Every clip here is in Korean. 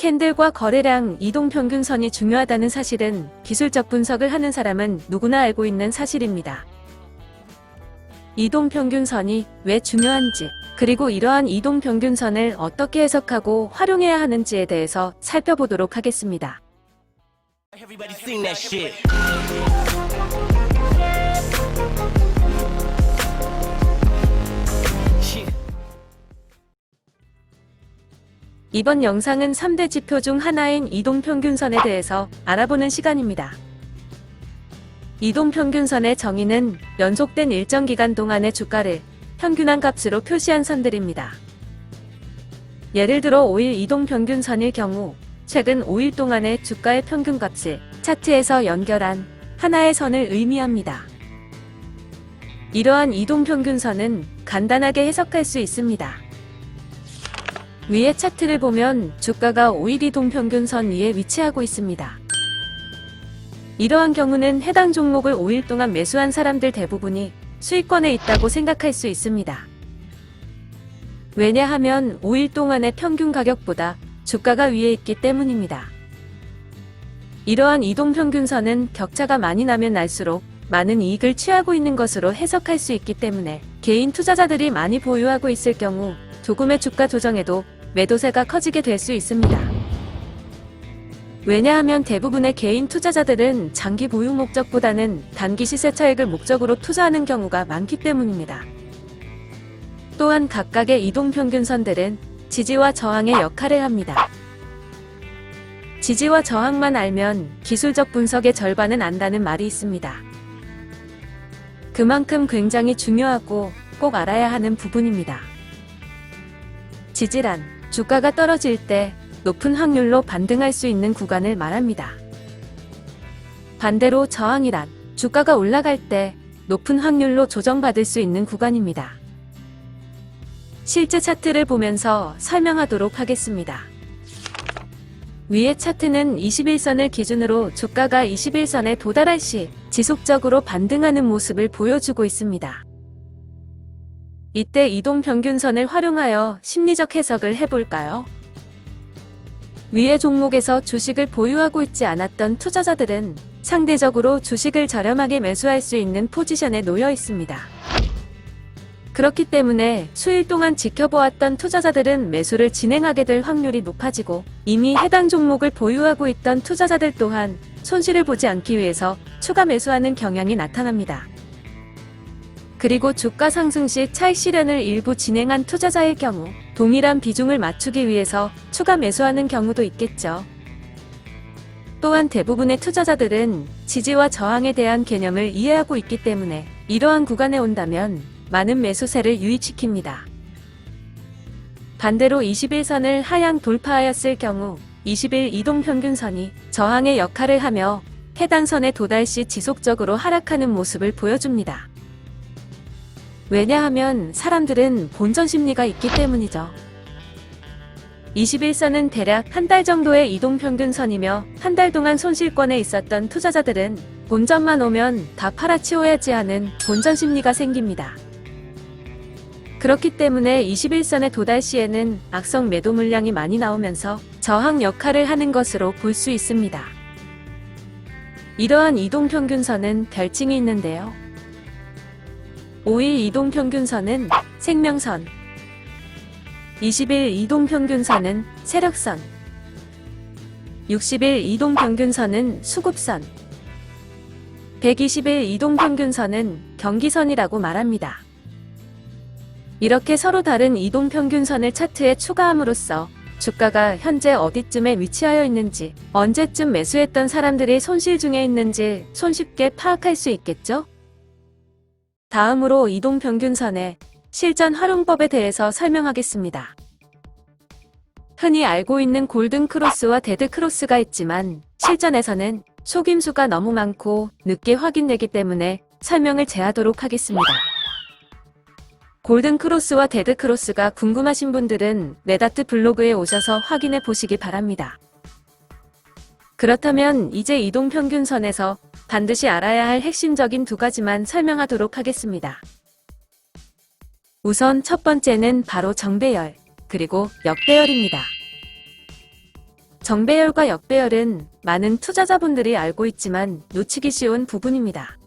캔들과 거래량 이동평균선이 중요하다는 사실은 기술적 분석을 하는 사람은 누구나 알고 있는 사실입니다. 이동평균선이 왜 중요한지, 그리고 이러한 이동평균선을 어떻게 해석하고 활용해야 하는지에 대해서 살펴보도록 하겠습니다. Everybody sing that shit. 이번 영상은 3대 지표 중 하나인 이동평균선에 대해서 알아보는 시간입니다. 이동평균선의 정의는 연속된 일정 기간 동안의 주가를 평균한 값으로 표시한 선들입니다. 예를 들어 5일 이동평균선일 경우 최근 5일 동안의 주가의 평균값을 차트에서 연결한 하나의 선을 의미합니다. 이러한 이동평균선은 간단하게 해석할 수 있습니다. 위의 차트를 보면 주가가 5일 이동평균선 위에 위치하고 있습니다. 이러한 경우는 해당 종목을 5일 동안 매수한 사람들 대부분이 수익권에 있다고 생각할 수 있습니다. 왜냐하면 5일 동안의 평균 가격보다 주가가 위에 있기 때문입니다. 이러한 이동평균선은 격차가 많이 나면 날수록 많은 이익을 취하고 있는 것으로 해석할 수 있기 때문에 개인 투자자들이 많이 보유하고 있을 경우 조금의 주가 조정에도 매도세가 커지게 될 수 있습니다. 왜냐하면 대부분의 개인 투자자들은 장기 보유 목적보다는 단기 시세 차익을 목적으로 투자하는 경우가 많기 때문입니다. 또한 각각의 이동평균선들은 지지와 저항의 역할을 합니다. 지지와 저항만 알면 기술적 분석의 절반은 안다는 말이 있습니다. 그만큼 굉장히 중요하고 꼭 알아야 하는 부분입니다. 지지란 주가가 떨어질 때 높은 확률로 반등할 수 있는 구간을 말합니다. 반대로 저항이란 주가가 올라갈 때 높은 확률로 조정받을 수 있는 구간입니다. 실제 차트를 보면서 설명하도록 하겠습니다. 위의 차트는 21선을 기준으로 주가가 21선에 도달할 시 지속적으로 반등하는 모습을 보여주고 있습니다. 이때 이동평균선을 활용하여 심리적 해석을 해볼까요? 위의 종목에서 주식을 보유하고 있지 않았던 투자자들은 상대적으로 주식을 저렴하게 매수할 수 있는 포지션에 놓여 있습니다. 그렇기 때문에 수일 동안 지켜보았던 투자자들은 매수를 진행하게 될 확률이 높아지고 이미 해당 종목을 보유하고 있던 투자자들 또한 손실을 보지 않기 위해서 추가 매수하는 경향이 나타납니다. 그리고 주가 상승 시 차익 실현을 일부 진행한 투자자의 경우 동일한 비중을 맞추기 위해서 추가 매수하는 경우도 있겠죠. 또한 대부분의 투자자들은 지지와 저항에 대한 개념을 이해하고 있기 때문에 이러한 구간에 온다면 많은 매수세를 유입시킵니다. 반대로 21선을 하향 돌파하였을 경우 20일 이동평균선이 저항의 역할을 하며 해당 선에 도달 시 지속적으로 하락하는 모습을 보여줍니다. 왜냐하면 사람들은 본전 심리가 있기 때문이죠. 21선은 대략 한 달 정도의 이동평균선이며 한 달 동안 손실권에 있었던 투자자들은 본전만 오면 다 팔아치워야지 하는 본전 심리가 생깁니다. 그렇기 때문에 21선에 도달 시에는 악성 매도 물량이 많이 나오면서 저항 역할을 하는 것으로 볼 수 있습니다. 이러한 이동평균선은 별칭이 있는데요. 5일 이동평균선은 생명선, 20일 이동평균선은 세력선, 60일 이동평균선은 수급선, 120일 이동평균선은 경기선이라고 말합니다. 이렇게 서로 다른 이동평균선을 차트에 추가함으로써 주가가 현재 어디쯤에 위치하여 있는지, 언제쯤 매수했던 사람들이 손실 중에 있는지 손쉽게 파악할 수 있겠죠? 다음으로 이동평균선의 실전 활용법에 대해서 설명하겠습니다. 흔히 알고 있는 골든 크로스와 데드 크로스가 있지만 실전에서는 속임수가 너무 많고 늦게 확인되기 때문에 설명을 제하도록 하겠습니다. 골든 크로스와 데드 크로스가 궁금하신 분들은 레다트 블로그에 오셔서 확인해 보시기 바랍니다. 그렇다면 이제 이동평균선에서 반드시 알아야 할 핵심적인 두 가지만 설명하도록 하겠습니다. 우선 첫 번째는 바로 정배열, 그리고 역배열입니다. 정배열과 역배열은 많은 투자자분들이 알고 있지만 놓치기 쉬운 부분입니다.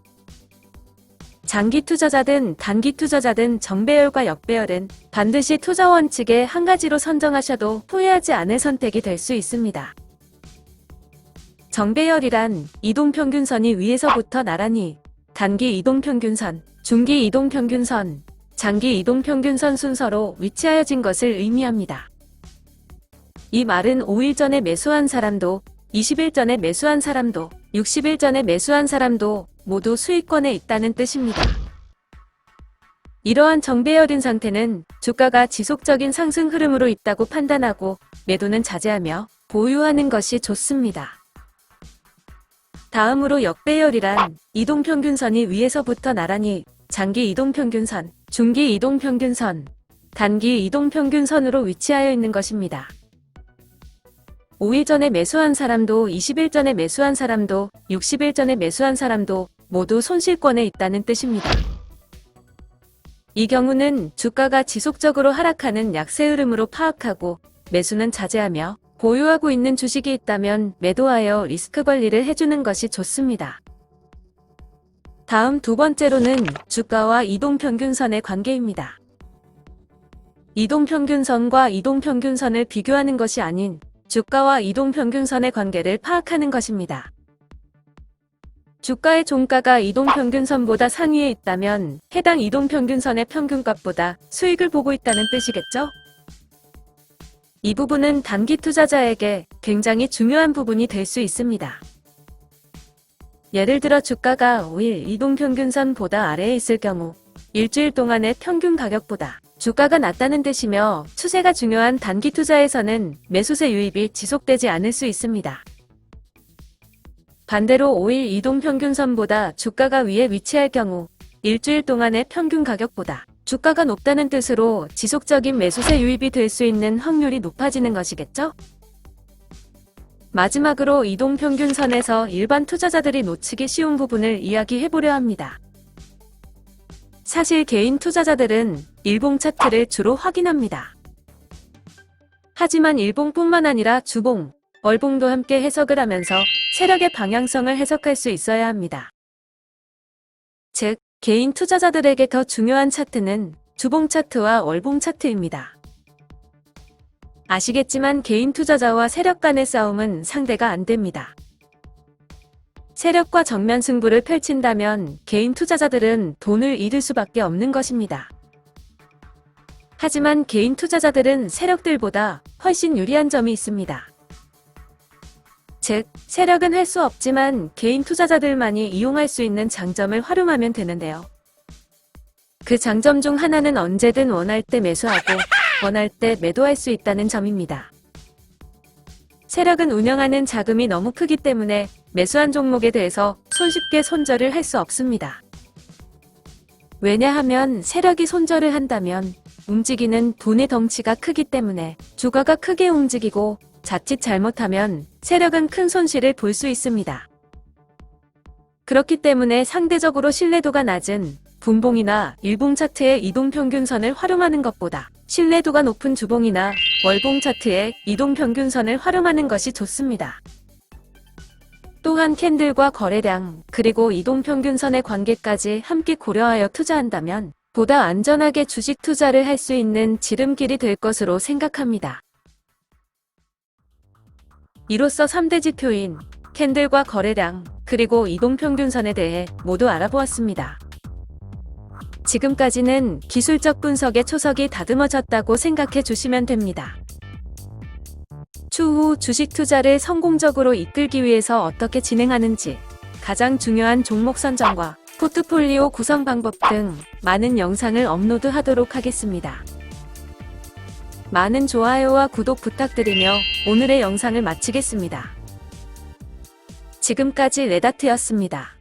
장기 투자자든 단기 투자자든 정배열과 역배열은 반드시 투자 원칙의 한 가지로 선정하셔도 후회하지 않을 선택이 될 수 있습니다. 정배열이란 이동평균선이 위에서부터 나란히 단기 이동평균선, 중기 이동평균선, 장기 이동평균선 순서로 위치하여진 것을 의미합니다. 이 말은 5일 전에 매수한 사람도, 20일 전에 매수한 사람도, 60일 전에 매수한 사람도 모두 수익권에 있다는 뜻입니다. 이러한 정배열인 상태는 주가가 지속적인 상승 흐름으로 있다고 판단하고 매도는 자제하며 보유하는 것이 좋습니다. 다음으로 역배열이란 이동평균선이 위에서부터 나란히 장기 이동평균선, 중기 이동평균선, 단기 이동평균선으로 위치하여 있는 것입니다. 5일 전에 매수한 사람도, 20일 전에 매수한 사람도, 60일 전에 매수한 사람도 모두 손실권에 있다는 뜻입니다. 이 경우는 주가가 지속적으로 하락하는 약세 흐름으로 파악하고 매수는 자제하며 보유하고 있는 주식이 있다면 매도하여 리스크 관리를 해주는 것이 좋습니다. 다음 두 번째로는 주가와 이동평균선의 관계입니다. 이동평균선과 이동평균선을 비교하는 것이 아닌 주가와 이동평균선의 관계를 파악하는 것입니다. 주가의 종가가 이동평균선보다 상위에 있다면 해당 이동평균선의 평균값보다 수익을 보고 있다는 뜻이겠죠? 이 부분은 단기 투자자에게 굉장히 중요한 부분이 될 수 있습니다. 예를 들어 주가가 5일 이동평균선보다 아래에 있을 경우 일주일 동안의 평균 가격보다 주가가 낮다는 뜻이며 추세가 중요한 단기 투자에서는 매수세 유입이 지속되지 않을 수 있습니다. 반대로 5일 이동평균선보다 주가가 위에 위치할 경우 일주일 동안의 평균 가격보다 주가가 높다는 뜻으로 지속적인 매수세 유입이 될 수 있는 확률이 높아지는 것이겠죠? 마지막으로 이동평균선에서 일반 투자자들이 놓치기 쉬운 부분을 이야기해보려 합니다. 사실 개인 투자자들은 일봉 차트를 주로 확인합니다. 하지만 일봉뿐만 아니라 주봉, 월봉도 함께 해석을 하면서 세력의 방향성을 해석할 수 있어야 합니다. 즉, 개인 투자자들에게 더 중요한 차트는 주봉 차트와 월봉 차트입니다. 아시겠지만 개인 투자자와 세력 간의 싸움은 상대가 안 됩니다. 세력과 정면 승부를 펼친다면 개인 투자자들은 돈을 잃을 수밖에 없는 것입니다. 하지만 개인 투자자들은 세력들보다 훨씬 유리한 점이 있습니다. 즉, 세력은 할 수 없지만 개인 투자자들만이 이용할 수 있는 장점을 활용하면 되는데요. 그 장점 중 하나는 언제든 원할 때 매수하고 원할 때 매도할 수 있다는 점입니다. 세력은 운영하는 자금이 너무 크기 때문에 매수한 종목에 대해서 손쉽게 손절을 할 수 없습니다. 왜냐하면 세력이 손절을 한다면 움직이는 돈의 덩치가 크기 때문에 주가가 크게 움직이고 자칫 잘못하면 세력은 큰 손실을 볼 수 있습니다. 그렇기 때문에 상대적으로 신뢰도가 낮은 분봉이나 일봉 차트의 이동평균선을 활용하는 것보다 신뢰도가 높은 주봉이나 월봉 차트의 이동평균선을 활용하는 것이 좋습니다. 또한 캔들과 거래량, 그리고 이동평균선의 관계까지 함께 고려하여 투자한다면 보다 안전하게 주식 투자를 할 수 있는 지름길이 될 것으로 생각합니다. 이로써 3대 지표인 캔들과 거래량, 그리고 이동평균선에 대해 모두 알아보았습니다. 지금까지는 기술적 분석의 초석이 다듬어졌다고 생각해 주시면 됩니다. 추후 주식 투자를 성공적으로 이끌기 위해서 어떻게 진행하는지, 가장 중요한 종목 선정과 포트폴리오 구성 방법 등 많은 영상을 업로드하도록 하겠습니다. 많은 좋아요와 구독 부탁드리며 오늘의 영상을 마치겠습니다. 지금까지 레다트였습니다.